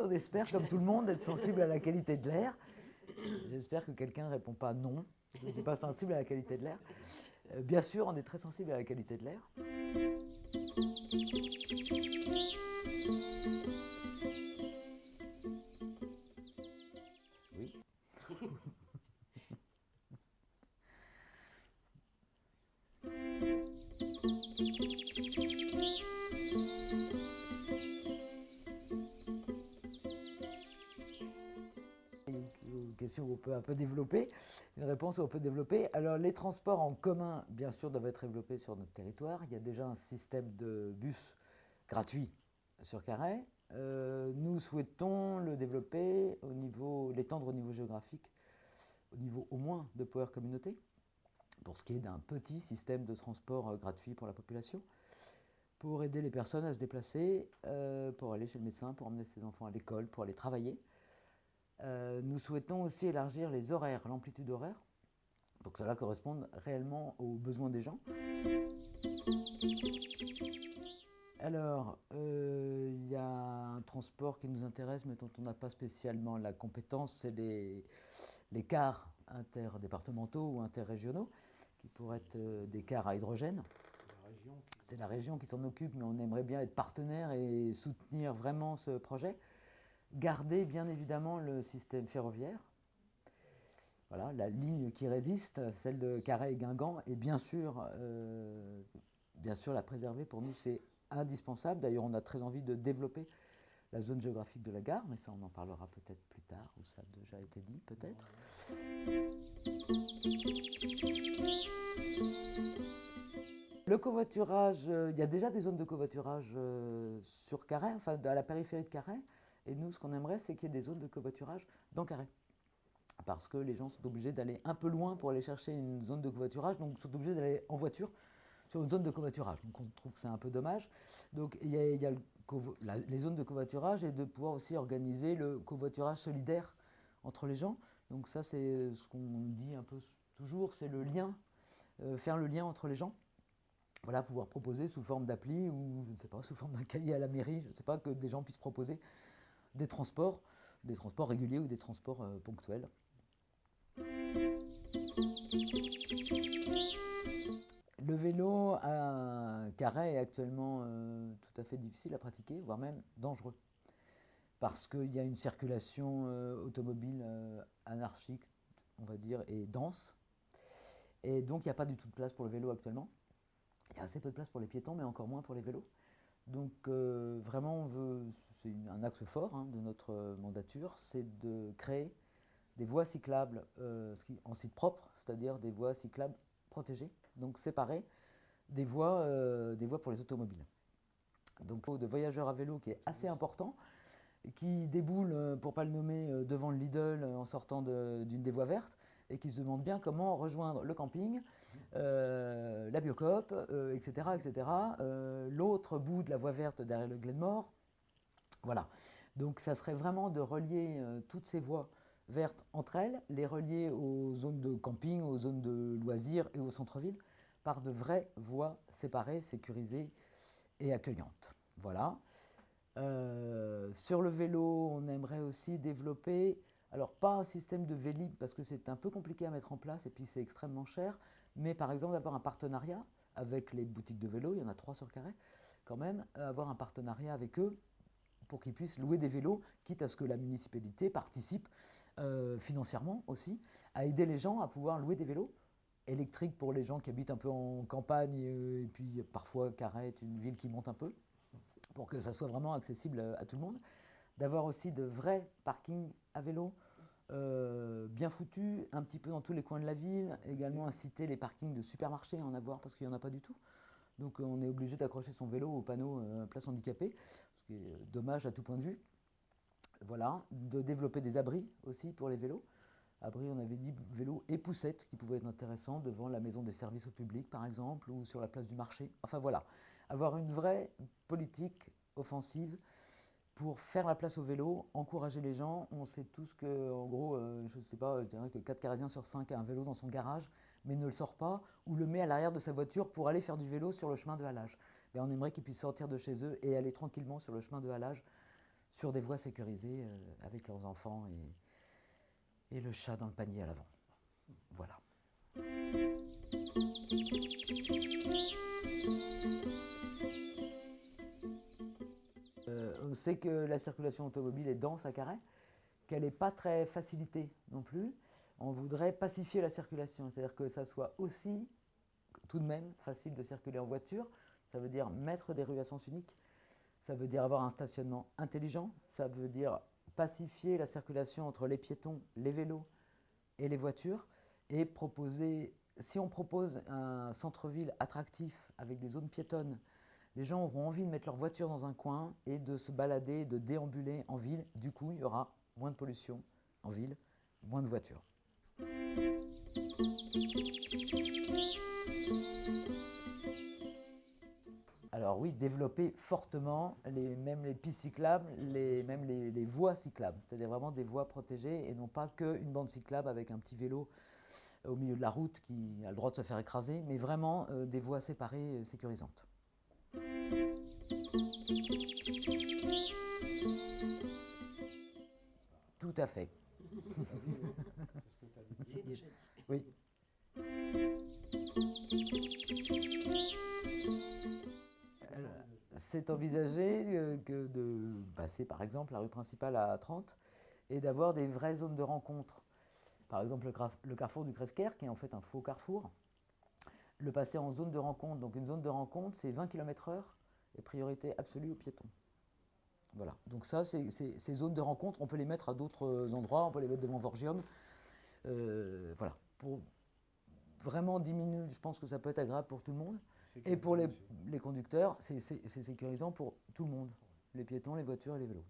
on espère, comme tout le monde, être sensible à la qualité de l'air. J'espère que quelqu'un ne répond pas non, je ne suis pas sensible à la qualité de l'air. Bien sûr, on est très sensible à la qualité de l'air. Oui. Une question qu'on peut un peu développer, une réponse qu'on peut développer. Alors les transports en commun, bien sûr, doivent être développés sur notre territoire. Il y a déjà un système de bus gratuit sur Carhaix. Nous souhaitons le développer au niveau, l'étendre au niveau géographique, au niveau au moins de Power Communauté, pour ce qui est d'un petit système de transport gratuit pour la population, pour aider les personnes à se déplacer, pour aller chez le médecin, pour emmener ses enfants à l'école, pour aller travailler. Nous souhaitons aussi élargir les horaires, l'amplitude horaire, pour que cela corresponde réellement aux besoins des gens. Alors, il y a un transport qui nous intéresse, mais dont on n'a pas spécialement la compétence, c'est les cars interdépartementaux ou interrégionaux, qui pourraient être des cars à hydrogène. C'est la région qui s'en occupe, mais on aimerait bien être partenaire et soutenir vraiment ce projet. Garder bien évidemment le système ferroviaire. Voilà, la ligne qui résiste, celle de Carhaix et Guingamp, et bien sûr la préserver, pour nous c'est indispensable. D'ailleurs on a très envie de développer la zone géographique de la gare, mais ça on en parlera peut-être plus tard, ou ça a déjà été dit peut-être. Le covoiturage, il y a déjà des zones de covoiturage sur Carhaix, enfin à la périphérie de Carhaix, et nous ce qu'on aimerait c'est qu'il y ait des zones de covoiturage dans Carhaix. Parce que les gens sont obligés d'aller un peu loin pour aller chercher une zone de covoiturage, donc sont obligés d'aller en voiture sur une zone de covoiturage. Donc on trouve que c'est un peu dommage. Donc il y a les zones de covoiturage et de pouvoir aussi organiser le covoiturage solidaire entre les gens. Donc ça c'est ce qu'on dit un peu toujours, c'est le lien, faire le lien entre les gens. Voilà, pouvoir proposer sous forme d'appli ou je ne sais pas, sous forme d'un cahier à la mairie, je ne sais pas, que des gens puissent proposer des transports réguliers ou des transports ponctuels. Le vélo à Carhaix est actuellement tout à fait difficile à pratiquer, voire même dangereux. Parce qu'il y a une circulation automobile anarchique, on va dire, et dense. Et donc il n'y a pas du tout de place pour le vélo actuellement. Il y a assez peu de place pour les piétons, mais encore moins pour les vélos. Donc vraiment, on veut, c'est un axe fort de notre mandature, c'est de créer des voies cyclables en site propre, c'est-à-dire des voies cyclables protégées, donc séparées des voies pour les automobiles. Donc de voyageurs à vélo qui est assez important, qui déboule, pour ne pas le nommer, devant le Lidl en sortant d'une des voies vertes, et qui se demande bien comment rejoindre le camping, la Biocoop, etc. etc. L'autre bout de la voie verte derrière le Glenmore. Voilà. Donc ça serait vraiment de relier toutes ces voies vertes entre elles, les relier aux zones de camping, aux zones de loisirs et au centre-ville, par de vraies voies séparées, sécurisées et accueillantes. Voilà. Sur le vélo, on aimerait aussi développer, alors pas un système de Vélib parce que c'est un peu compliqué à mettre en place et puis c'est extrêmement cher, mais par exemple d'avoir un partenariat avec les boutiques de vélo, il y en a 3 sur Carhaix, quand même, avoir un partenariat avec eux pour qu'ils puissent louer des vélos, quitte à ce que la municipalité participe financièrement aussi, à aider les gens à pouvoir louer des vélos électriques pour les gens qui habitent un peu en campagne, et puis parfois Carhaix est une ville qui monte un peu, pour que ça soit vraiment accessible à tout le monde. D'avoir aussi de vrais parkings à vélo, bien foutus, un petit peu dans tous les coins de la ville. Également inciter les parkings de supermarchés à en avoir, parce qu'il n'y en a pas du tout. Donc on est obligé d'accrocher son vélo au panneau place handicapée, ce qui est dommage à tout point de vue. Voilà, de développer des abris aussi pour les vélos. Abris, on avait dit vélos et poussettes qui pouvaient être intéressants devant la maison des services au public par exemple, ou sur la place du marché. Enfin voilà, avoir une vraie politique offensive pour faire la place au vélo, encourager les gens. On sait tous que, en gros, je ne sais pas, je dirais que 4 Caraisiens sur 5 a un vélo dans son garage, mais ne le sort pas, ou le met à l'arrière de sa voiture pour aller faire du vélo sur le chemin de halage. Mais on aimerait qu'ils puissent sortir de chez eux et aller tranquillement sur le chemin de halage, sur des voies sécurisées avec leurs enfants et le chat dans le panier à l'avant. Voilà. On sait que la circulation automobile est dense à Carhaix, qu'elle n'est pas très facilitée non plus. On voudrait pacifier la circulation, c'est-à-dire que ça soit aussi tout de même facile de circuler en voiture. Ça veut dire mettre des rues à sens unique, ça veut dire avoir un stationnement intelligent, ça veut dire pacifier la circulation entre les piétons, les vélos et les voitures, et proposer, si on propose un centre-ville attractif avec des zones piétonnes, les gens auront envie de mettre leur voiture dans un coin et de se balader, de déambuler en ville. Du coup, il y aura moins de pollution en ville, moins de voitures. Alors oui, développer fortement même les pistes cyclables, même les voies cyclables, c'est-à-dire vraiment des voies protégées et non pas qu'une bande cyclable avec un petit vélo au milieu de la route qui a le droit de se faire écraser, mais vraiment des voies séparées sécurisantes. Tout à fait. Oui. C'est envisagé de passer par exemple la rue principale à 30 et d'avoir des vraies zones de rencontre. Par exemple le carrefour du Cresquer, qui est en fait un faux carrefour, le passer en zone de rencontre. Donc une zone de rencontre, c'est 20 km/h et priorité absolue aux piétons. Voilà. Donc ça, ces zones de rencontre, on peut les mettre à d'autres endroits, on peut les mettre devant Vorgium. Voilà. Pour vraiment diminuer, je pense que ça peut être agréable pour tout le monde. Et pour les conducteurs, c'est sécurisant pour tout le monde. Les piétons, les voitures et les vélos.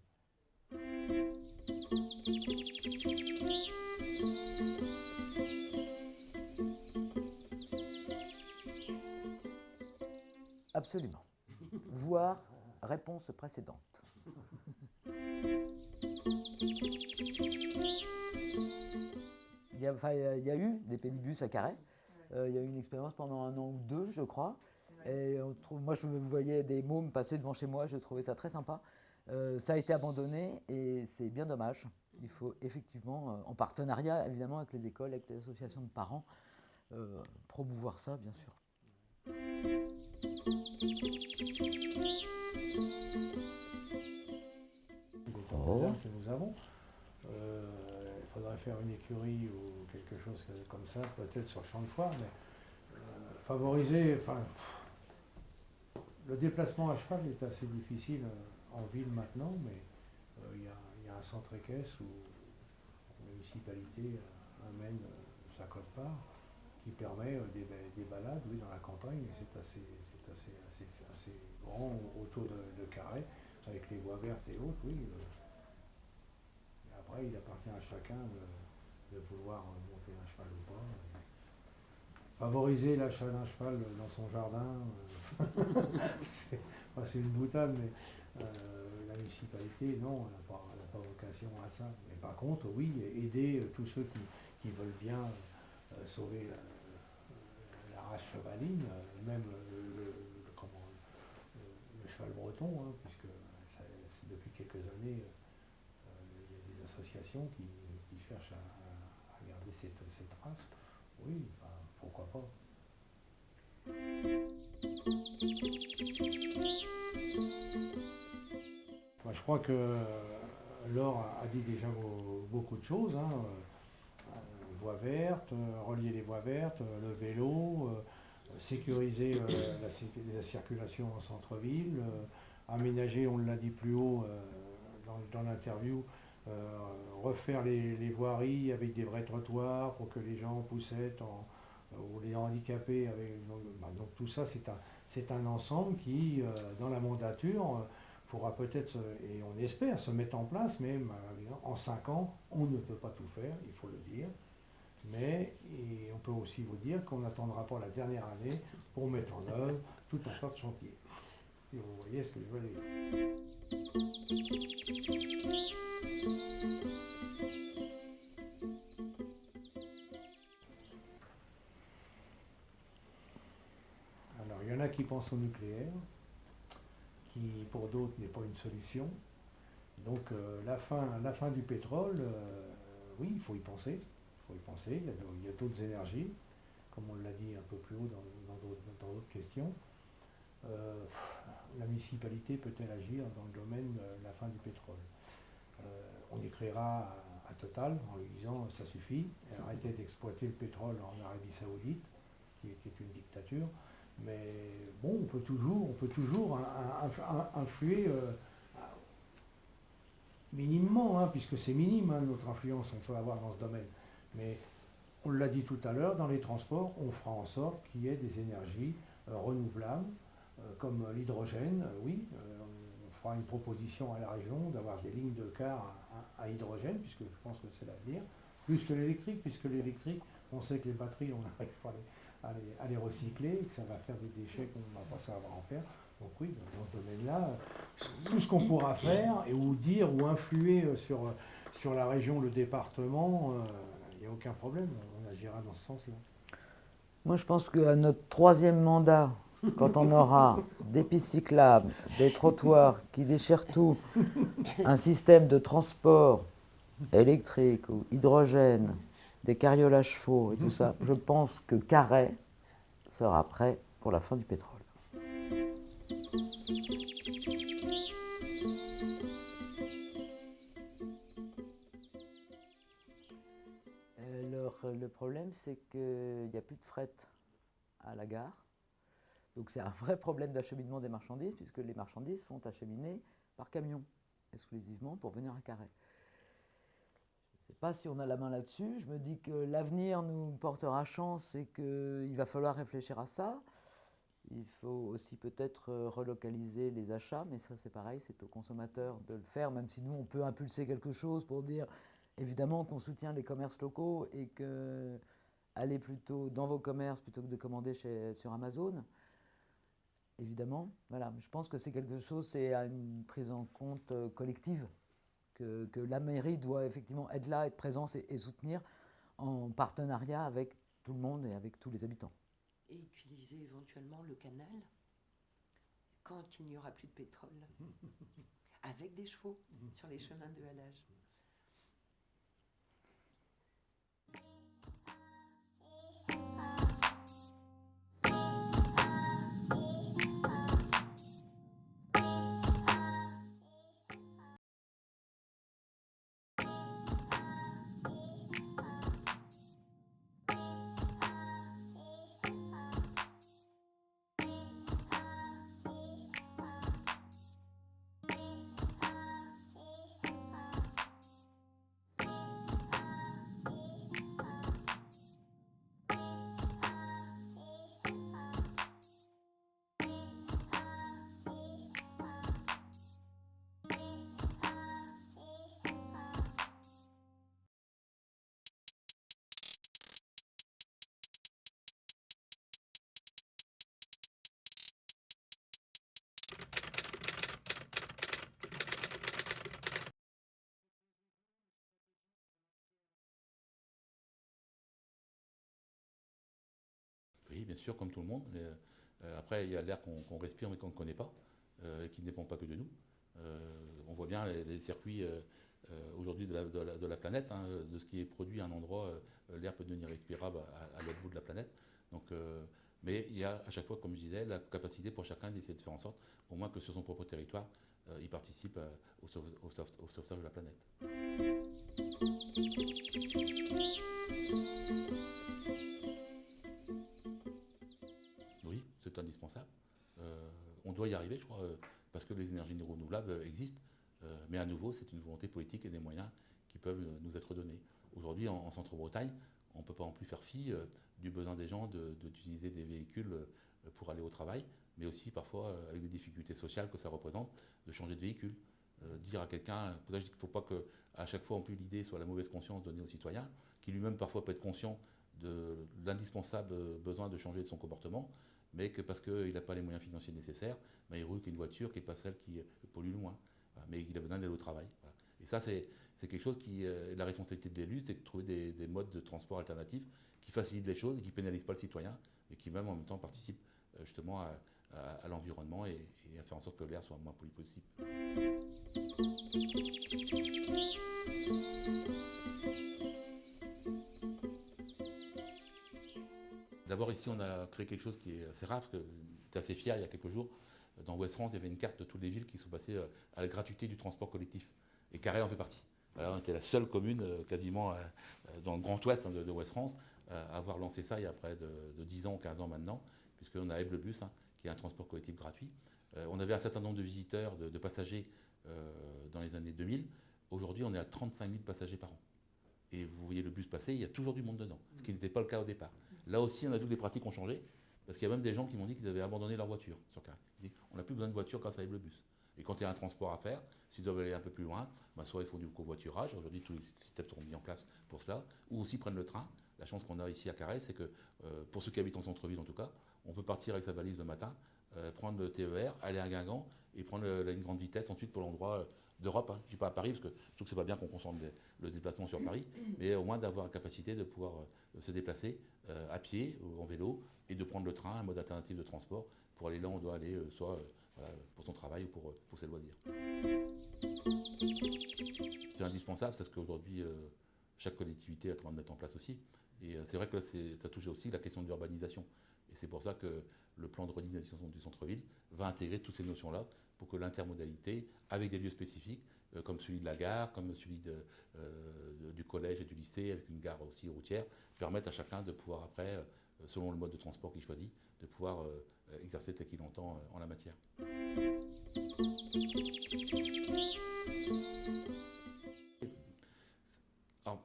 Absolument. Voir réponse précédente. Il y a eu des pédibus à Carhaix. Il y a eu une expérience pendant 1 an ou 2, je crois. Et moi, je voyais des mômes passer devant chez moi, je trouvais ça très sympa. Ça a été abandonné et c'est bien dommage. Il faut effectivement, en partenariat évidemment avec les écoles, avec les associations de parents, promouvoir ça, bien sûr. Que nous avons. Il faudrait faire une écurie ou quelque chose comme ça, peut-être sur le champ de foire, mais favoriser. Le déplacement à cheval est assez difficile en ville maintenant, mais il y a un centre équestre où la municipalité amène sa quote-part qui permet des balades, oui, dans la campagne, et c'est assez grand autour de Carhaix, avec les voies vertes et autres, oui. Après, il appartient à chacun de vouloir monter un cheval ou pas. Favoriser l'achat d'un cheval dans son jardin, c'est une boutade, mais la municipalité, non, elle n'a pas vocation à ça. Mais par contre, oui, aider tous ceux qui veulent bien sauver la race chevaline, même le cheval breton, hein, puisque depuis quelques années, il y a des associations qui cherchent à garder cette race. Oui, pourquoi pas. Moi, je crois que Laure a dit déjà beaucoup de choses. Hein. Voies vertes, relier les voies vertes, le vélo, sécuriser la circulation en centre-ville, aménager, on l'a dit plus haut dans l'interview, refaire les voiries avec des vrais trottoirs pour que les gens poussettent ou les handicapés. Donc tout ça, c'est un ensemble qui, dans la mandature, pourra peut-être, et on espère, se mettre en place, mais en 5 ans, on ne peut pas tout faire, il faut le dire. Mais on peut aussi vous dire qu'on n'attendra pas la dernière année pour mettre en œuvre tout un tas de chantiers. Si vous voyez ce que je veux dire. Alors, il y en a qui pensent au nucléaire, qui pour d'autres n'est pas une solution. Donc la fin du pétrole, oui, il faut y penser. Il faut y penser. Il y a d'autres énergies, comme on l'a dit un peu plus haut dans d'autres questions. Euh, la municipalité peut-elle agir dans le domaine de la fin du pétrole? On écrira à Total en lui disant ça suffit, arrêtez d'exploiter le pétrole en Arabie Saoudite, qui est une dictature. Mais bon, on peut toujours influer minimement, hein, puisque c'est minime hein, notre influence qu'on peut avoir dans ce domaine. Mais on l'a dit tout à l'heure, dans les transports, on fera en sorte qu'il y ait des énergies renouvelables, comme l'hydrogène, oui. On fera une proposition à la région d'avoir des lignes de car à hydrogène, puisque je pense que c'est l'avenir, plus que l'électrique, puisque l'électrique, on sait que les batteries, on n'arrive pas à les recycler, que ça va faire des déchets qu'on ne va pas savoir en faire. Donc oui, dans ce domaine-là, tout ce qu'on pourra faire, et ou dire, ou influer sur la région, le département, il n'y a aucun problème, on agira dans ce sens-là. Moi, je pense qu'à notre troisième mandat, quand on aura des pistes cyclables, des trottoirs qui déchirent tout, un système de transport électrique ou hydrogène, des carrioles à chevaux et tout ça, je pense que Carhaix sera prêt pour la fin du pétrole. Alors, le problème, c'est qu'il n'y a plus de fret à la gare. Donc c'est un vrai problème d'acheminement des marchandises, puisque les marchandises sont acheminées par camion, exclusivement pour venir à Carhaix. Je ne sais pas si on a la main là-dessus. Je me dis que l'avenir nous portera chance et qu'il va falloir réfléchir à ça. Il faut aussi peut-être relocaliser les achats, mais ça c'est pareil, c'est aux consommateurs de le faire, même si nous on peut impulser quelque chose pour dire évidemment qu'on soutient les commerces locaux et que allez plutôt dans vos commerces plutôt que de commander sur Amazon. Évidemment, voilà. Je pense que c'est quelque chose, c'est une prise en compte collective, que la mairie doit effectivement être là, être présente et soutenir en partenariat avec tout le monde et avec tous les habitants. Et utiliser éventuellement le canal quand il n'y aura plus de pétrole, avec des chevaux sur les chemins de halage. Oui, bien sûr, comme tout le monde. Mais, après, il y a l'air qu'on respire mais qu'on ne connaît pas, et qui ne dépend pas que de nous. On voit bien les circuits aujourd'hui de la planète, hein, de ce qui est produit à un endroit, l'air peut devenir respirable à l'autre bout de la planète. Donc, mais il y a à chaque fois, comme je disais, la capacité pour chacun d'essayer de faire en sorte, au moins que sur son propre territoire, il participe au sauvetage de la planète. Oui, c'est indispensable. On doit y arriver, je crois, parce que les énergies renouvelables existent. Mais à nouveau, c'est une volonté politique et des moyens qui peuvent nous être donnés. Aujourd'hui, en Centre-Bretagne, on ne peut pas non plus faire fi du besoin des gens d'utiliser des véhicules pour aller au travail, mais aussi parfois avec les difficultés sociales que ça représente de changer de véhicule. Dire à quelqu'un, pour ça je dis qu'il ne faut pas qu'à chaque fois, en plus, l'idée soit la mauvaise conscience donnée aux citoyens, qui lui-même parfois peut être conscient de l'indispensable besoin de changer de son comportement, mais que parce qu'il n'a pas les moyens financiers nécessaires, il roule qu'une voiture qui n'est pas celle qui pollue le moins. Voilà, mais il a besoin d'aller au travail. Voilà. Et ça, c'est quelque chose qui est la responsabilité de l'élu, c'est de trouver des modes de transport alternatifs qui facilitent les choses et qui ne pénalisent pas le citoyen, et qui même en même temps participent justement à l'environnement et à faire en sorte que l'air soit le moins pollué possible. D'abord ici on a créé quelque chose qui est assez rare, parce que j'étais assez fier il y a quelques jours. Dans Ouest France, il y avait une carte de toutes les villes qui sont passées à la gratuité du transport collectif. Et Carhaix en fait partie. Alors, on était la seule commune quasiment dans le Grand Ouest de Ouest France à avoir lancé ça il y a près de 10 ans ou 15 ans maintenant, puisqu'on a Aible Bus, qui est un transport collectif gratuit. On avait un certain nombre de visiteurs, de passagers dans les années 2000. Aujourd'hui, on est à 35 000 passagers par an. Et vous voyez le bus passer, il y a toujours du monde dedans, ce qui n'était pas le cas au départ. Là aussi, on a toutes les pratiques ont changé, parce qu'il y a même des gens qui m'ont dit qu'ils avaient abandonné leur voiture sur Carhaix. Ils disent, on n'a plus besoin de voiture grâce à Aible Bus. Et quand il y a un transport à faire, s'ils doivent aller un peu plus loin, soit ils font du covoiturage, aujourd'hui tous les systèmes sont mis en place pour cela, ou aussi prennent le train. La chance qu'on a ici à Carhaix, c'est que pour ceux qui habitent en centre-ville en tout cas, on peut partir avec sa valise le matin, prendre le TER, aller à Guingamp et prendre la ligne grande vitesse ensuite pour l'endroit d'Europe. Je ne dis pas à Paris, parce que je trouve que c'est pas bien qu'on concentre le déplacement sur Paris, mais au moins d'avoir la capacité de pouvoir se déplacer à pied, en vélo, et de prendre le train, un mode alternatif de transport, pour aller là où on doit aller, soit pour son travail ou pour ses loisirs. C'est indispensable, c'est ce qu'aujourd'hui chaque collectivité est en train de mettre en place aussi. Et c'est vrai que là, ça touche aussi la question de l'urbanisation. Et c'est pour ça que le plan de redynamisation du centre-ville va intégrer toutes ces notions-là pour que l'intermodalité, avec des lieux spécifiques, comme celui de la gare, comme celui du collège et du lycée, avec une gare aussi routière, permette à chacun de pouvoir après, selon le mode de transport qu'il choisit, de pouvoir exercer tel qu'il entend en la matière. Alors,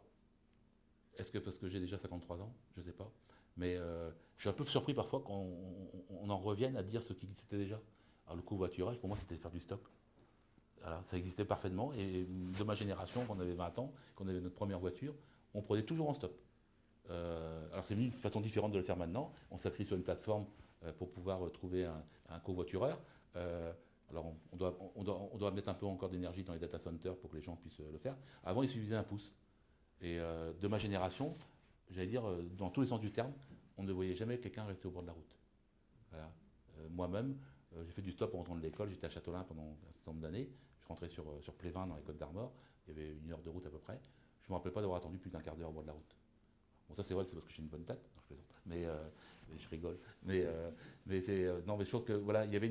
est-ce que parce que j'ai déjà 53 ans? Je ne sais pas. Mais je suis un peu surpris parfois qu'on en revienne à dire ce qui existait déjà. Alors le covoiturage, pour moi, c'était faire du stop. Voilà, ça existait parfaitement. Et de ma génération, quand on avait 20 ans, quand on avait notre première voiture, on prenait toujours en stop. Alors c'est une façon différente de le faire maintenant. On s'inscrit sur une plateforme pour pouvoir trouver un covoitureur. Alors on doit mettre un peu encore d'énergie dans les data centers pour que les gens puissent le faire. Avant, il suffisait un pouce. Et de ma génération, j'allais dire, dans tous les sens du terme, on ne voyait jamais quelqu'un rester au bord de la route. Voilà. Moi-même, j'ai fait du stop en rentrant de l'école, j'étais à Châteaulin pendant un certain nombre d'années. Je rentrais sur Plévin dans les Côtes d'Armor, il y avait 1 heure de route à peu près. Je ne me rappelle pas d'avoir attendu plus d'1 quart d'heure au bord de la route. Bon, ça c'est vrai que c'est parce que j'ai une bonne tête, non, je plaisante, mais je rigole. Mais je trouve que voilà, il y avait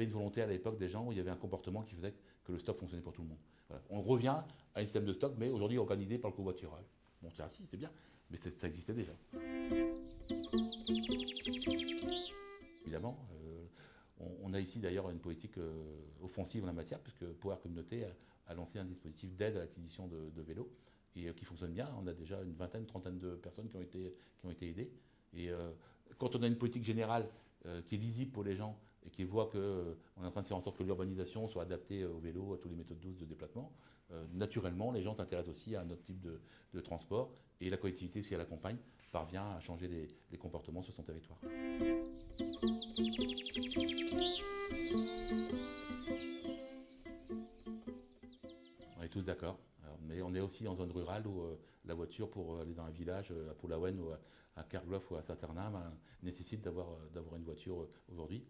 une volonté à l'époque des gens où il y avait un comportement qui faisait que le stop fonctionnait pour tout le monde. Voilà. On revient à un système de stop, mais aujourd'hui organisé par le covoiturage. Bon, c'est ainsi, c'est bien, mais ça existait déjà. Évidemment, on a ici d'ailleurs une politique offensive en la matière, puisque Power Communauté a lancé un dispositif d'aide à l'acquisition de vélos, et qui fonctionne bien. On a déjà une vingtaine, trentaine de personnes qui ont été aidées. Et quand on a une politique générale qui est lisible pour les gens et qui voit qu'on est en train de faire en sorte que l'urbanisation soit adaptée au vélo, à toutes les méthodes douces de déplacement, naturellement, les gens s'intéressent aussi à un autre type de transport. Et la collectivité, si elle accompagne, parvient à changer les comportements sur son territoire. On est tous d'accord. Mais on est aussi en zone rurale où la voiture pour aller dans un village, à Poulaouen ou à Kerglof ou à Saint-Ternam, nécessite d'avoir une voiture aujourd'hui.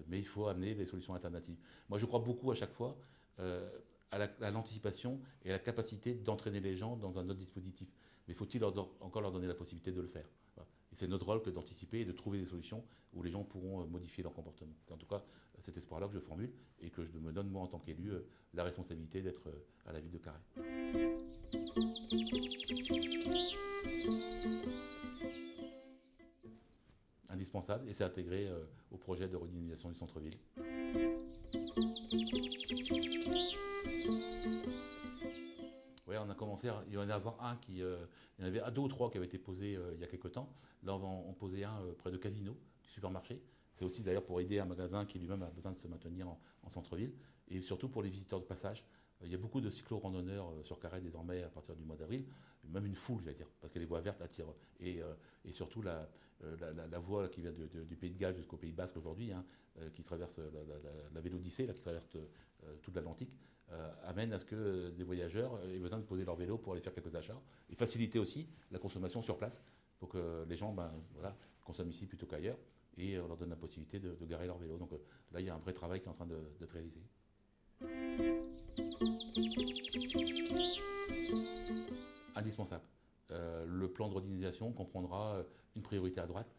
Mais il faut amener des solutions alternatives. Moi, je crois beaucoup à chaque fois à l'anticipation et à la capacité d'entraîner les gens dans un autre dispositif. Mais faut-il encore leur donner la possibilité de le faire? Voilà. Et c'est notre rôle que d'anticiper et de trouver des solutions où les gens pourront modifier leur comportement. C'est en tout cas cet espoir-là que je formule et que je me donne, moi, en tant qu'élu, la responsabilité d'être à la ville de Carhaix. Indispensable, et c'est intégré au projet de redynamisation du centre-ville. Oui, on a commencé, il y en a avoir un il y en avait 2 ou 3 qui avaient été posés il y a quelques temps. Là, on en posait un près de Casino, du supermarché. C'est aussi d'ailleurs pour aider un magasin qui lui-même a besoin de se maintenir en centre-ville. Et surtout pour les visiteurs de passage. Il y a beaucoup de cyclo-randonneurs sur Carhaix désormais à partir du mois d'avril, même une foule, j'allais dire, parce que les voies vertes attirent. Et surtout la voie qui vient du Pays de Galles jusqu'au Pays Basque aujourd'hui, qui traverse la Vélodyssée, qui traverse toute l'Atlantique, amène à ce que des voyageurs aient besoin de poser leur vélo pour aller faire quelques achats et faciliter aussi la consommation sur place pour que les gens consomment ici plutôt qu'ailleurs. et on leur donne la possibilité de garer leur vélo. Donc là, il y a un vrai travail qui est en train d'être réalisé. Indispensable. Le plan de redynamisation comprendra une priorité à droite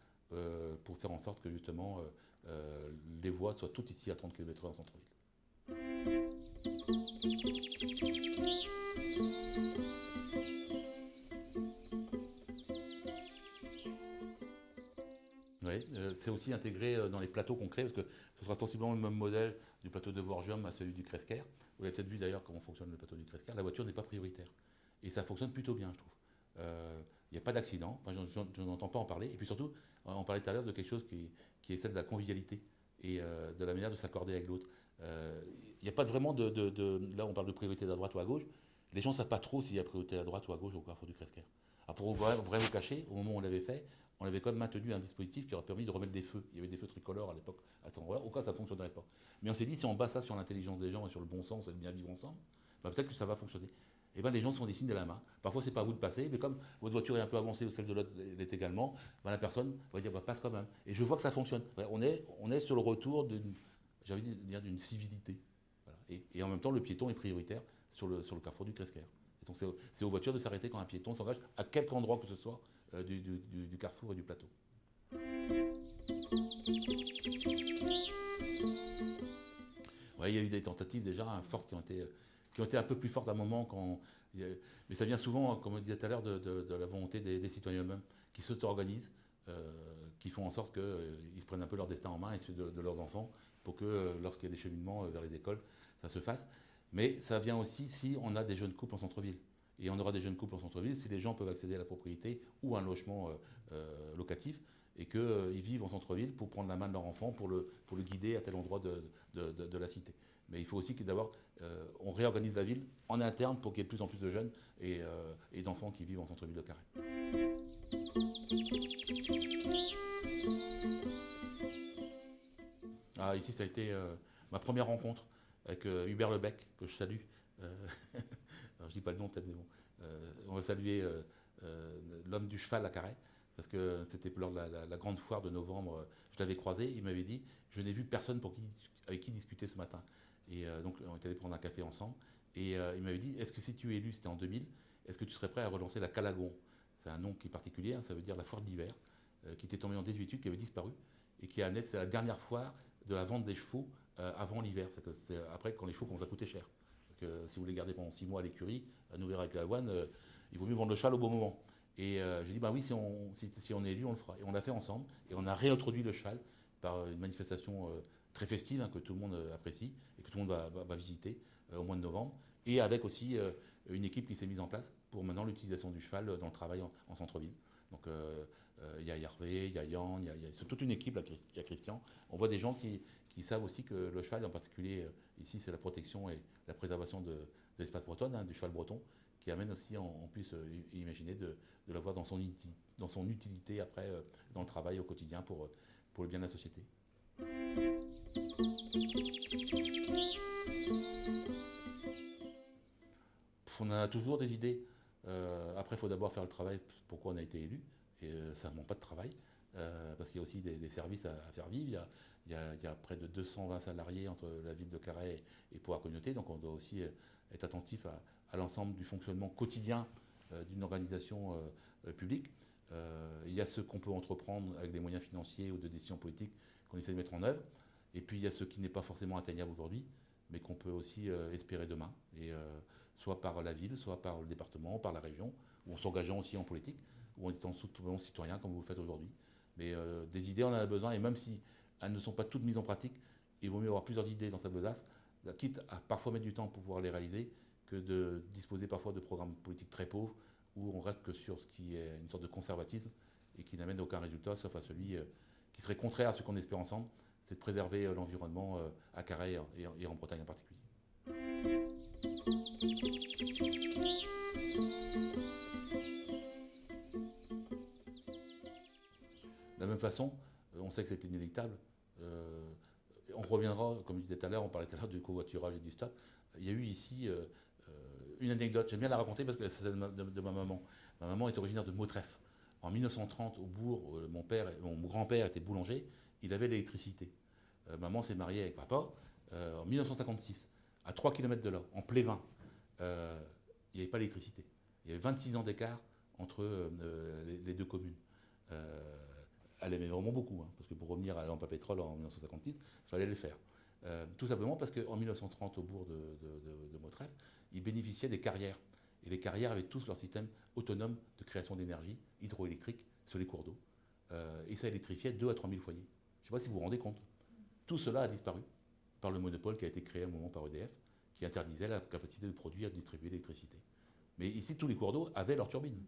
pour faire en sorte que justement les voies soient toutes ici à 30 km/h en centre-ville. Oui, c'est aussi intégré dans les plateaux qu'on crée, parce que ce sera sensiblement le même modèle du plateau de Vorgium à celui du Cresquer. Vous avez peut-être vu d'ailleurs comment fonctionne le plateau du Cresquer. La voiture n'est pas prioritaire. Et ça fonctionne plutôt bien, je trouve. Il n'y a pas d'accident, enfin, je n'entends pas en parler. Et puis surtout, on parlait tout à l'heure de quelque chose qui est celle de la convivialité et de la manière de s'accorder avec l'autre. Il n'y a pas vraiment Là, on parle de priorité à droite ou à gauche. Les gens ne savent pas trop s'il y a priorité à droite ou à gauche au carrefour du Cresquer. Alors pour vous cacher, au moment où on l'avait fait, on avait quand même maintenu un dispositif qui aurait permis de remettre des feux. Il y avait des feux tricolores à l'époque, à cet endroit-là, au cas où ça ne fonctionnerait pas. Mais on s'est dit, si on base ça sur l'intelligence des gens et sur le bon sens et le bien vivre ensemble, bah peut-être que ça va fonctionner. Et bien les gens se font des signes de la main. Parfois, c'est pas à vous de passer, mais comme votre voiture est un peu avancée ou celle de l'autre l'est également, ben la personne va dire, bah, passe quand même. Et je vois que ça fonctionne. Ouais, on est sur le retour d'une civilité. Voilà. Et en même temps, le piéton est prioritaire sur le carrefour du Cresquer. Et donc c'est aux voitures de s'arrêter quand un piéton s'engage à quelque endroit que ce soit du carrefour et du plateau. Ouais, il y a eu des tentatives déjà fortes qui ont été un peu plus fortes à un moment. Mais ça vient souvent, comme on disait tout à l'heure, de la volonté des citoyens eux-mêmes qui s'auto-organisent, qui font en sorte qu'ils se prennent un peu leur destin en main et celui de leurs enfants pour que lorsqu'il y a des cheminements vers les écoles, ça se fasse. Mais ça vient aussi si on a des jeunes couples en centre-ville. Et on aura des jeunes couples en centre-ville si les gens peuvent accéder à la propriété ou à un logement locatif et qu'ils vivent en centre-ville pour prendre la main de leur enfant, pour le guider à tel endroit de la cité. Mais il faut aussi que d'abord, on réorganise la ville en interne pour qu'il y ait de plus en plus de jeunes et d'enfants qui vivent en centre-ville de Carhaix. Ah, ici, ça a été ma première rencontre avec Hubert Lebec, que je salue. Alors, je ne dis pas le nom, peut-être, mais bon. On va saluer l'homme du cheval à Carhaix, parce que c'était lors de la grande foire de novembre. Je l'avais croisé, il m'avait dit, je n'ai vu personne avec qui discuter ce matin. Et donc, on est allé prendre un café ensemble. Et il m'avait dit, est-ce que si tu es élu, c'était en 2000, est-ce que tu serais prêt à relancer la Calagon? C'est un nom qui est particulier, hein, ça veut dire la foire d'hiver, qui était tombée en désuétude, qui avait disparu, et qui amenait, c'est la dernière foire de la vente des chevaux avant l'hiver. C'est après, quand les chevaux commencent à coûter cher. Parce que si vous les gardez pendant 6 mois à l'écurie, à nourrir avec l'avoine, il vaut mieux vendre le cheval au bon moment. Et j'ai dit, bah oui, si on est élu, on le fera. Et on l'a fait ensemble, et on a réintroduit le cheval par une manifestation très festive, hein, que tout le monde apprécie, et que tout le monde va visiter au mois de novembre, et avec aussi une équipe qui s'est mise en place pour maintenant l'utilisation du cheval dans le travail en centre-ville. Donc il y a Hervé, il y a Yann, il y a toute une équipe, il y a Christian. On voit des gens qui savent aussi que le cheval, en particulier ici, c'est la protection et la préservation de l'espace breton, hein, du cheval breton, qui amène aussi en plus imaginer de l'avoir dans son utilité après dans le travail au quotidien pour le bien de la société. On a toujours des idées. Après, il faut d'abord faire le travail, pourquoi on a été élu, et ça ne manque pas de travail, parce qu'il y a aussi des services à faire vivre. Il y a près de 220 salariés entre la ville de Carhaix et Pouvoir Communauté, donc on doit aussi être attentif à l'ensemble du fonctionnement quotidien d'une organisation publique. Il y a ce qu'on peut entreprendre avec des moyens financiers ou de décisions politiques qu'on essaie de mettre en œuvre, et puis il y a ce qui n'est pas forcément atteignable aujourd'hui, mais qu'on peut aussi espérer demain, et soit par la ville, soit par le département, par la région, ou en s'engageant aussi en politique, ou en étant tout citoyen comme vous le faites aujourd'hui. Mais des idées, on en a besoin, et même si elles ne sont pas toutes mises en pratique, il vaut mieux avoir plusieurs idées dans sa besace, quitte à parfois mettre du temps pour pouvoir les réaliser, que de disposer parfois de programmes politiques très pauvres, où on reste que sur ce qui est une sorte de conservatisme, et qui n'amène aucun résultat, sauf à celui qui serait contraire à ce qu'on espère ensemble, c'est de préserver l'environnement à Carhaix et en Bretagne en particulier. De la même façon, on sait que c'est inéluctable. On reviendra, comme je disais tout à l'heure, on parlait tout à l'heure du covoiturage et du stop. Il y a eu ici une anecdote, j'aime bien la raconter parce que c'est celle de ma maman. Ma maman est originaire de Mautreffe, En 1930, au bourg, mon grand-père était boulanger, il avait l'électricité. Maman s'est mariée avec papa en 1956, à 3 km de là, en Plévin. Il n'y avait pas d'électricité. Il y avait 26 ans d'écart entre les deux communes. Elle aimait vraiment beaucoup, hein, parce que pour revenir à la lampe à pétrole en 1956, il fallait le faire. Tout simplement parce qu'en 1930, au bourg de Motreff, ils bénéficiaient des carrières. Et les carrières avaient tous leur système autonome de création d'énergie hydroélectrique sur les cours d'eau. Et ça électrifiait 2 à 3 000 foyers. Je ne sais pas si vous vous rendez compte. Tout cela a disparu par le monopole qui a été créé à un moment par EDF, qui interdisait la capacité de produire et de distribuer l'électricité. Mais ici, tous les cours d'eau avaient leurs turbines.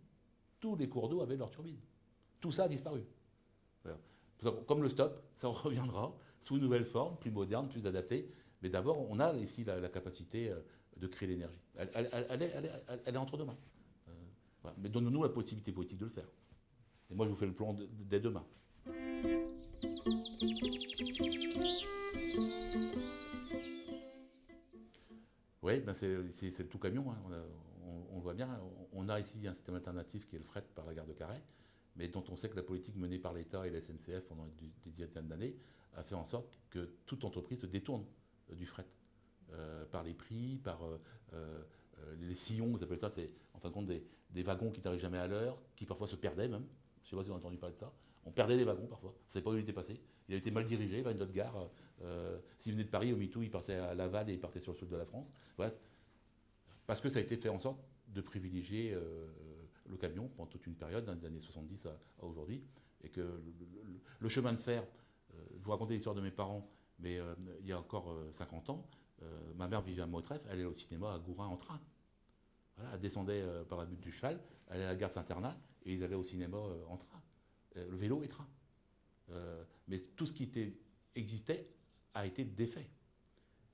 Tous les cours d'eau avaient leurs turbines. Tout ça a disparu. Voilà. Comme le stop, ça reviendra sous une nouvelle forme, plus moderne, plus adaptée. Mais d'abord, on a ici la capacité de créer l'énergie. Elle est entre deux mains. Voilà. Mais donnons-nous la possibilité politique de le faire. Et moi, je vous fais le plan dès demain. Oui, ben c'est le tout camion. Hein. On le voit bien. On a ici un système alternatif qui est le fret par la gare de Carhaix, mais dont on sait que la politique menée par l'État et la SNCF pendant des dizaines d'années a fait en sorte que toute entreprise se détourne du fret. Par les prix, par les sillons, vous appelez ça, c'est en fin de compte des wagons qui n'arrivent jamais à l'heure, qui parfois se perdaient même. Je ne sais pas si vous avez entendu parler de ça. On perdait des wagons parfois, on ne savait pas où il était passé. Il a été mal dirigé vers une autre gare. S'il venait de Paris, au MeToo, il partait à Laval et il partait sur le sud de la France. Voilà. Parce que ça a été fait en sorte de privilégier le camion pendant toute une période, dans les années 70 à aujourd'hui. Et que le chemin de fer, je vous racontais l'histoire de mes parents, mais il y a encore 50 ans, ma mère vivait à Motreff, elle allait au cinéma à Gourin en train. Voilà, elle descendait par la butte du Cheval, elle allait à la gare de Saint-Ternat et ils allaient au cinéma en train. Le vélo et train. Mais tout ce qui existait a été défait.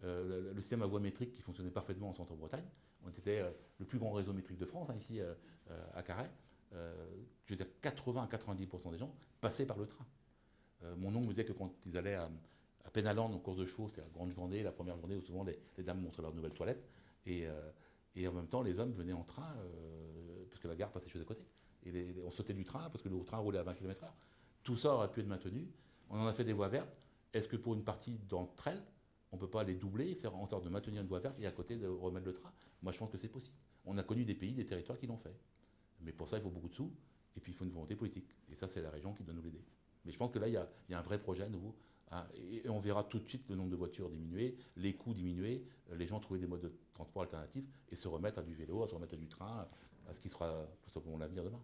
Le système à voie métrique qui fonctionnait parfaitement en Centre-Bretagne, on était le plus grand réseau métrique de France, hein, ici à Carhaix. Je veux dire, 80 à 90% des gens passaient par le train. Mon oncle me disait que quand ils allaient à Pénaland, en course de chevaux, c'était la grande journée, la première journée où souvent les dames montraient leurs nouvelles toilettes. Et en même temps, les hommes venaient en train, parce que la gare passait juste à côté. Et on sautait du train, parce que le train roulait à 20 km/h. Tout ça aurait pu être maintenu. On en a fait des voies vertes. Est-ce que pour une partie d'entre elles, on ne peut pas les doubler et faire en sorte de maintenir une voie verte et à côté de remettre le train? Moi, je pense que c'est possible. On a connu des pays, des territoires qui l'ont fait. Mais pour ça, il faut beaucoup de sous. Et puis, il faut une volonté politique. Et ça, c'est la région qui doit nous l'aider. Mais je pense que là, il y a un vrai projet à nouveau. Et on verra tout de suite le nombre de voitures diminuer, les coûts diminuer, les gens trouver des modes de transport alternatifs et se remettre à du vélo, à se remettre à du train, à ce qui sera tout simplement l'avenir demain.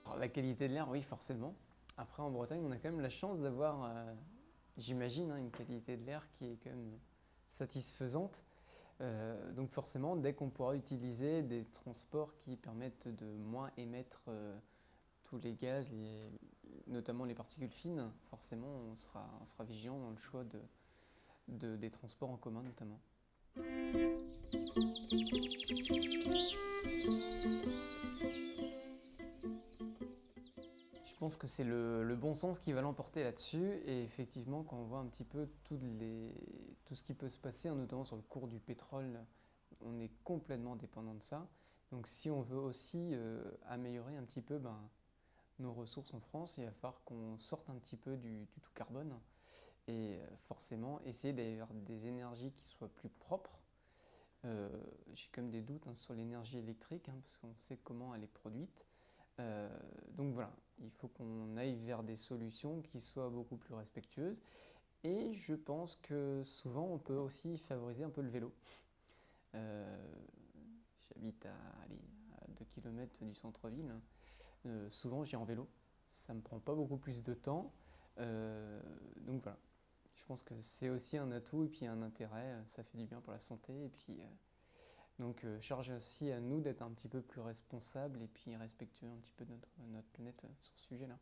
Alors, la qualité de l'air, oui, forcément. Après, en Bretagne, on a quand même la chance d'avoir, j'imagine, hein, une qualité de l'air qui est quand même satisfaisante. Donc forcément, dès qu'on pourra utiliser des transports qui permettent de moins émettre tous les gaz, notamment les particules fines, forcément, on sera vigilant dans le choix des transports en commun notamment. Je pense que c'est le bon sens qui va l'emporter là-dessus. Et effectivement, quand on voit un petit peu tout ce qui peut se passer, notamment sur le cours du pétrole, on est complètement dépendant de ça. Donc si on veut aussi améliorer un petit peu nos ressources en France, il va falloir qu'on sorte un petit peu du tout carbone et forcément essayer d'avoir des énergies qui soient plus propres, J'ai quand même des doutes sur l'énergie électrique, parce qu'on sait comment elle est produite. Donc voilà, il faut qu'on aille vers des solutions qui soient beaucoup plus respectueuses. Et je pense que souvent, on peut aussi favoriser un peu le vélo. J'habite à 2 km du centre-ville. Souvent, j'ai en vélo. Ça ne me prend pas beaucoup plus de temps. Donc voilà, je pense que c'est aussi un atout et puis un intérêt. Ça fait du bien pour la santé. Et puis, donc, charge aussi à nous d'être un petit peu plus responsables et puis respectueux un petit peu de notre planète sur ce sujet-là.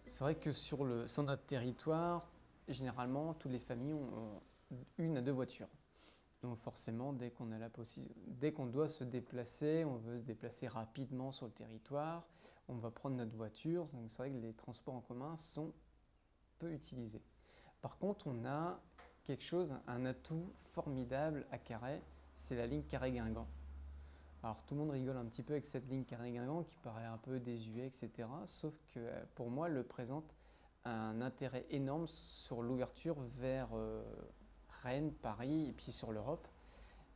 C'est vrai que sur notre territoire, généralement, toutes les familles ont 1 à 2 voitures. Donc forcément, dès qu'on doit se déplacer, on veut se déplacer rapidement sur le territoire, on va prendre notre voiture. Donc c'est vrai que les transports en commun sont peu utilisés. Par contre, on a un atout formidable à Carhaix, c'est la ligne Carhaix-Guingamp. Alors tout le monde rigole un petit peu avec cette ligne Carhaix-Guingamp qui paraît un peu désuet, etc. Sauf que pour moi, elle présente un intérêt énorme sur l'ouverture vers Rennes, Paris et puis sur l'Europe.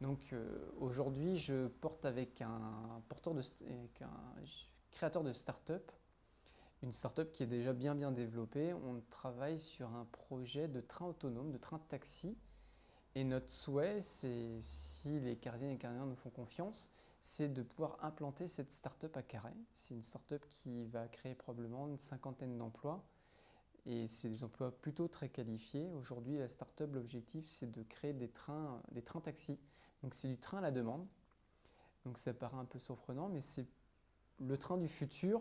Donc aujourd'hui, je porte avec un créateur de start-up, une start-up qui est déjà bien développée. On travaille sur un projet de train autonome, de train taxi. Et notre souhait, c'est, si les Carhésiennes et Carhésiens nous font confiance, c'est de pouvoir implanter cette start-up à Carhaix. C'est une start-up qui va créer probablement une 50aine d'emplois. Et c'est des emplois plutôt très qualifiés. Aujourd'hui, la start-up, l'objectif, c'est de créer des trains taxis. Donc c'est du train à la demande. Donc ça paraît un peu surprenant, mais c'est le train du futur.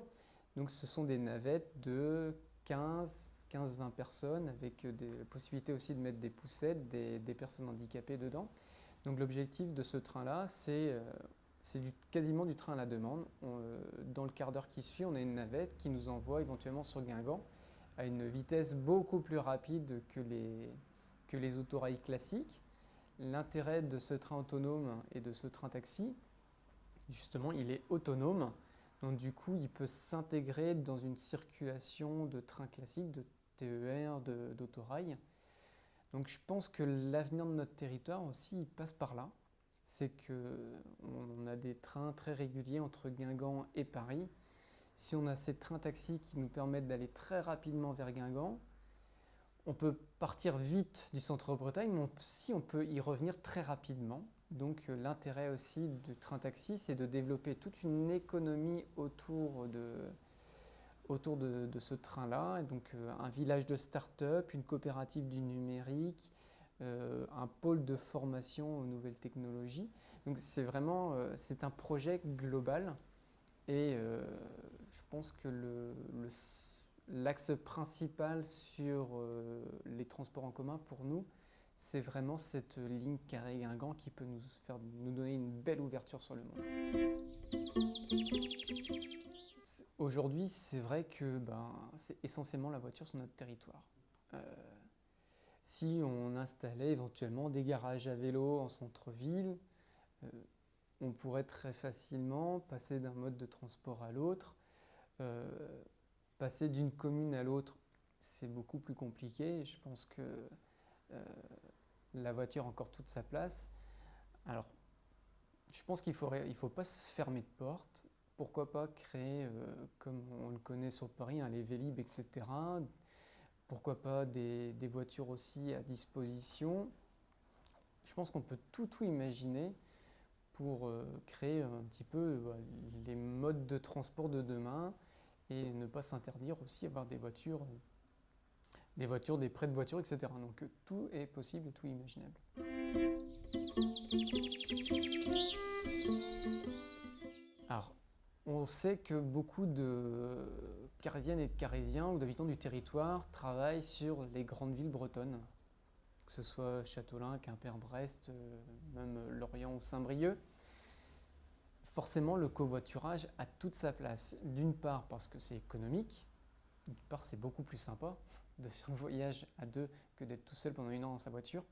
Donc ce sont des navettes de 15-20 personnes avec des possibilités aussi de mettre des poussettes, des personnes handicapées dedans. Donc l'objectif de ce train-là, c'est quasiment du train à la demande. Dans le quart d'heure qui suit, on a une navette qui nous envoie éventuellement sur Guingamp à une vitesse beaucoup plus rapide que les autorails classiques. L'intérêt de ce train autonome et de ce train taxi, justement, il est autonome. Donc du coup, il peut s'intégrer dans une circulation de trains classiques, de TER, d'autorail. Donc je pense que l'avenir de notre territoire aussi, il passe par là. C'est qu'on a des trains très réguliers entre Guingamp et Paris. Si on a ces trains taxis qui nous permettent d'aller très rapidement vers Guingamp, on peut partir vite du centre-Bretagne, mais aussi on peut y revenir très rapidement. Donc l'intérêt aussi du train taxi, c'est de développer toute une économie autour de ce train-là. Et donc un village de start-up, une coopérative du numérique, un pôle de formation aux nouvelles technologies. Donc c'est vraiment c'est un projet global. Et je pense que l'axe principal sur les transports en commun pour nous, c'est vraiment cette ligne Carhaix-Guingamp qui peut nous donner une belle ouverture sur le monde. Aujourd'hui, c'est vrai que c'est essentiellement la voiture sur notre territoire. Si on installait éventuellement des garages à vélo en centre-ville, on pourrait très facilement passer d'un mode de transport à l'autre. Passer d'une commune à l'autre, c'est beaucoup plus compliqué. Je pense que la voiture a encore toute sa place. Alors, je pense qu'il ne faut pas se fermer de porte. Pourquoi pas créer, comme on le connaît sur Paris, les Vélib', etc. Pourquoi pas des voitures aussi à disposition. Je pense qu'on peut tout imaginer pour créer un petit peu les modes de transport de demain et ne pas s'interdire aussi d'avoir des voitures, des prêts de voitures, etc. Donc tout est possible et tout est imaginable. Alors, on sait que beaucoup de Carhésiennes et de Carhésiens ou d'habitants du territoire travaillent sur les grandes villes bretonnes, que ce soit Châteaulin, Quimper, Brest, même Lorient ou Saint-Brieuc. Forcément, le covoiturage a toute sa place. D'une part parce que c'est économique, d'une part c'est beaucoup plus sympa de faire le voyage à deux que d'être tout seul pendant 1 an dans sa voiture.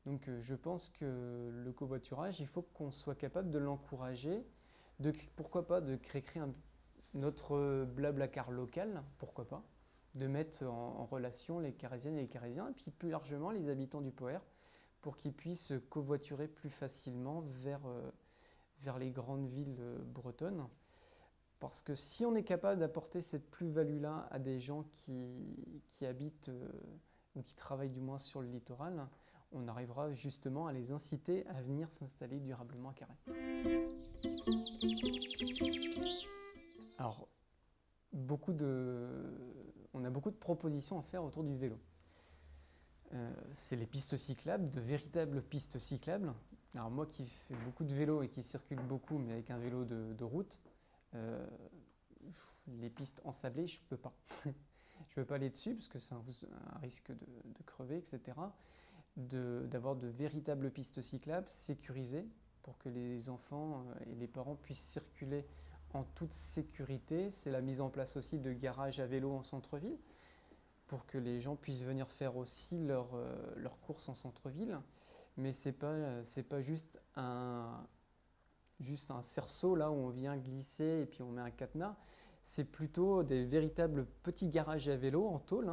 Donc je pense que le covoiturage, il faut qu'on soit capable de l'encourager, pourquoi pas de créer notre Blablacar local, pourquoi pas, de mettre en relation les Carésiennes et les Carésiens, et puis plus largement les habitants du Poher, pour qu'ils puissent covoiturer plus facilement vers les grandes villes bretonnes. Parce que si on est capable d'apporter cette plus-value-là à des gens qui habitent ou qui travaillent du moins sur le littoral, on arrivera justement à les inciter à venir s'installer durablement à Carhaix. Alors, on a beaucoup de propositions à faire autour du vélo. C'est les pistes cyclables, de véritables pistes cyclables. Alors moi qui fais beaucoup de vélo et qui circule beaucoup, mais avec un vélo de route, les pistes ensablées, je ne peux pas. Je ne peux pas aller dessus parce que c'est un risque de crever, etc. D'avoir de véritables pistes cyclables sécurisées pour que les enfants et les parents puissent circuler en toute sécurité. C'est la mise en place aussi de garages à vélo en centre-ville pour que les gens puissent venir faire aussi leurs courses en centre-ville. Mais ce n'est pas juste un cerceau là où on vient glisser et puis on met un cadenas. C'est plutôt des véritables petits garages à vélo en tôle,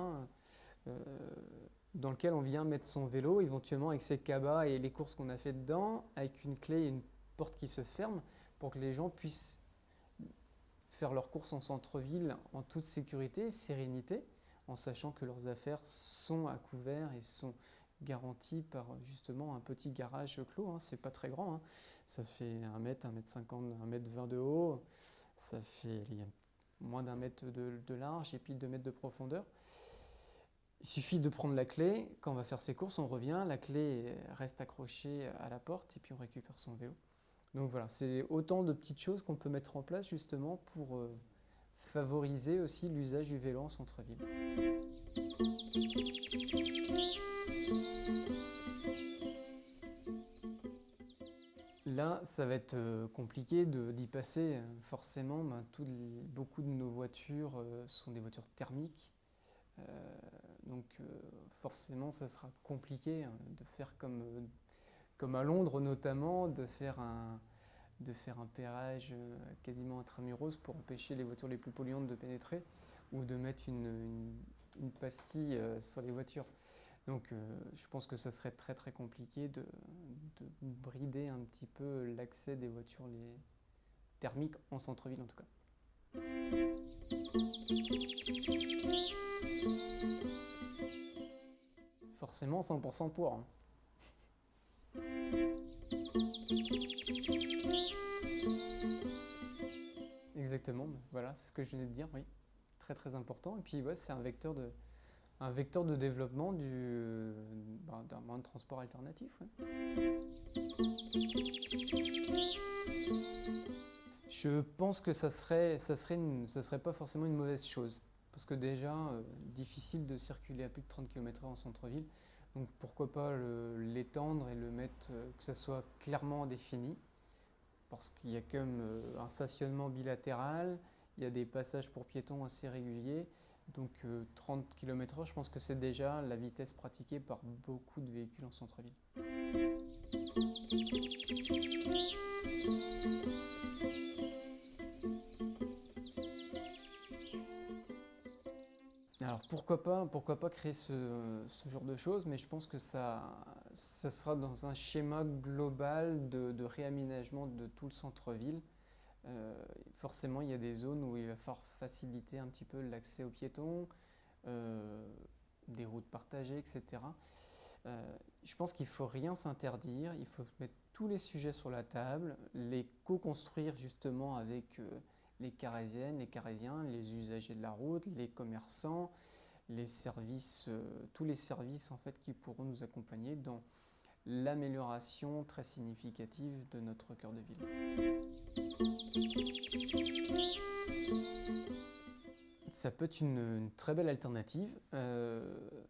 dans lequel on vient mettre son vélo, éventuellement avec ses cabas et les courses qu'on a fait dedans, avec une clé et une porte qui se ferme, pour que les gens puissent faire leurs courses en centre-ville en toute sécurité, sérénité, en sachant que leurs affaires sont à couvert et sont garanties par justement un petit garage clos. C'est pas très grand, ça fait 1 mètre, 1 mètre 50, 1 mètre 20 de haut, il y a moins d'1 mètre de large et puis 2 mètres de profondeur. Il suffit de prendre la clé, quand on va faire ses courses, on revient, la clé reste accrochée à la porte et puis on récupère son vélo. Donc voilà, c'est autant de petites choses qu'on peut mettre en place justement pour favoriser aussi l'usage du vélo en centre-ville. Là, ça va être compliqué d'y passer. Forcément, beaucoup de nos voitures sont des voitures thermiques. Donc forcément, ça sera compliqué de faire comme à Londres notamment, de faire un péage quasiment intramuros pour empêcher les voitures les plus polluantes de pénétrer ou de mettre une pastille sur les voitures. Donc je pense que ça serait très très compliqué de brider un petit peu l'accès des voitures thermiques en centre-ville en tout cas. Forcément 100% pour. Exactement, voilà, c'est ce que je venais de dire, oui. Très très important. Et puis ouais, c'est un vecteur de développement d'un moyen de transport alternatif. Ouais. Je pense que ça serait pas forcément une mauvaise chose. Parce que déjà, difficile de circuler à plus de 30 km/h en centre-ville. Donc pourquoi pas l'étendre et le mettre, que ça soit clairement défini. Parce qu'il y a quand même un stationnement bilatéral, il y a des passages pour piétons assez réguliers. Donc 30 km/h, je pense que c'est déjà la vitesse pratiquée par beaucoup de véhicules en centre-ville. Alors pourquoi pas créer ce genre de choses, mais je pense que ça sera dans un schéma global de réaménagement de tout le centre-ville. Forcément, il y a des zones où il va falloir faciliter un petit peu l'accès aux piétons, des routes partagées, etc. Je pense qu'il ne faut rien s'interdire, il faut mettre tous les sujets sur la table, les co-construire justement avec les Carésiennes, les Carésiens, les usagers de la route, les commerçants, les services, tous les services en fait qui pourront nous accompagner dans l'amélioration très significative de notre cœur de ville. Ça peut être une très belle alternative.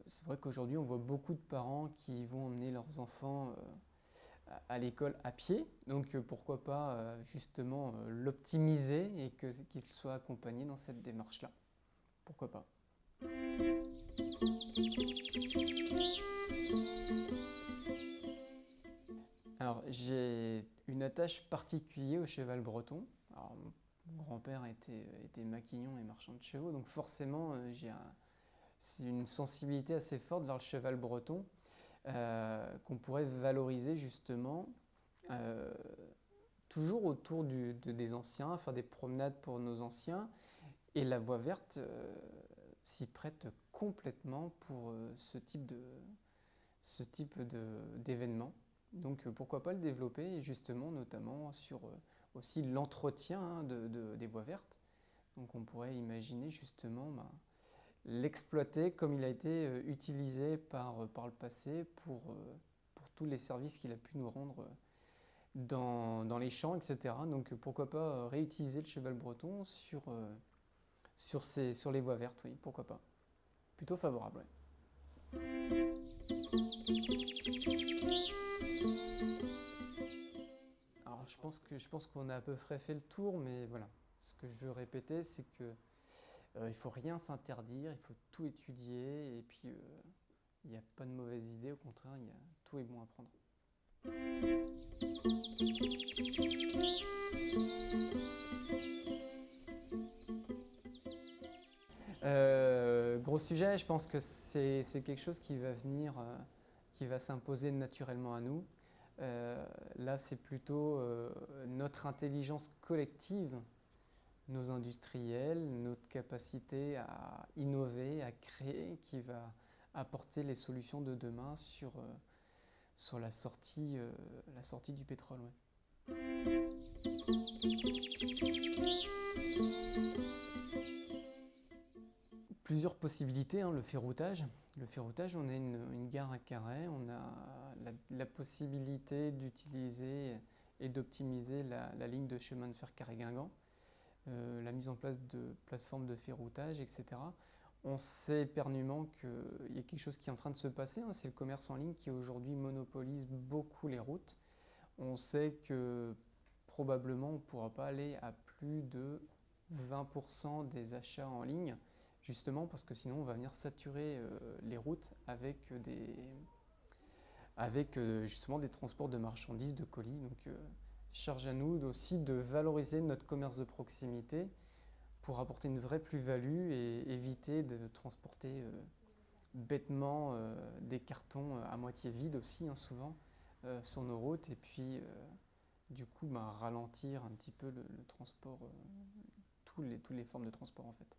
C'est vrai qu'aujourd'hui, on voit beaucoup de parents qui vont emmener leurs enfants à l'école à pied. Donc pourquoi pas justement l'optimiser et qu'ils soient accompagnés dans cette démarche-là. Pourquoi pas. Alors j'ai une attache particulière au cheval breton. Alors, grand-père était maquignon et marchand de chevaux, donc forcément c'est une sensibilité assez forte vers le cheval breton qu'on pourrait valoriser justement toujours autour des anciens, faire des promenades pour nos anciens. Et la voie verte s'y prête complètement pour ce type d'événement. Donc pourquoi pas le développer, et justement notamment sur aussi l'entretien des voies vertes. Donc on pourrait imaginer justement l'exploiter comme il a été utilisé par le passé pour tous les services qu'il a pu nous rendre dans les champs, etc. Donc pourquoi pas réutiliser le cheval breton sur les voies vertes, oui, pourquoi pas. Plutôt favorable, ouais. Alors je pense qu'on a à peu près fait le tour, mais voilà. Ce que je veux répéter, c'est que il faut rien s'interdire, il faut tout étudier, et puis il n'y a pas de mauvaise idée, au contraire, tout est bon à prendre. Gros sujet, je pense que c'est quelque chose qui va venir, qui va s'imposer naturellement à nous. Là, c'est plutôt notre intelligence collective, nos industriels, notre capacité à innover, à créer, qui va apporter les solutions de demain sur la sortie du pétrole. Ouais. Plusieurs possibilités, hein, le ferroutage. Le ferroutage, on a une gare à Carhaix, on a la possibilité d'utiliser et d'optimiser la ligne de chemin de fer Carhaix-Guingamp, la mise en place de plateformes de ferroutage, etc. On sait éperdument qu'il y a quelque chose qui est en train de se passer, hein, c'est le commerce en ligne qui aujourd'hui monopolise beaucoup les routes. On sait que probablement on ne pourra pas aller à plus de 20% des achats en ligne, justement parce que sinon on va venir saturer les routes avec justement des transports de marchandises, de colis. Donc charge à nous aussi de valoriser notre commerce de proximité pour apporter une vraie plus-value et éviter de transporter bêtement des cartons à moitié vides aussi, hein, souvent, sur nos routes, et puis du coup ralentir un petit peu le transport, toutes les formes de transport en fait.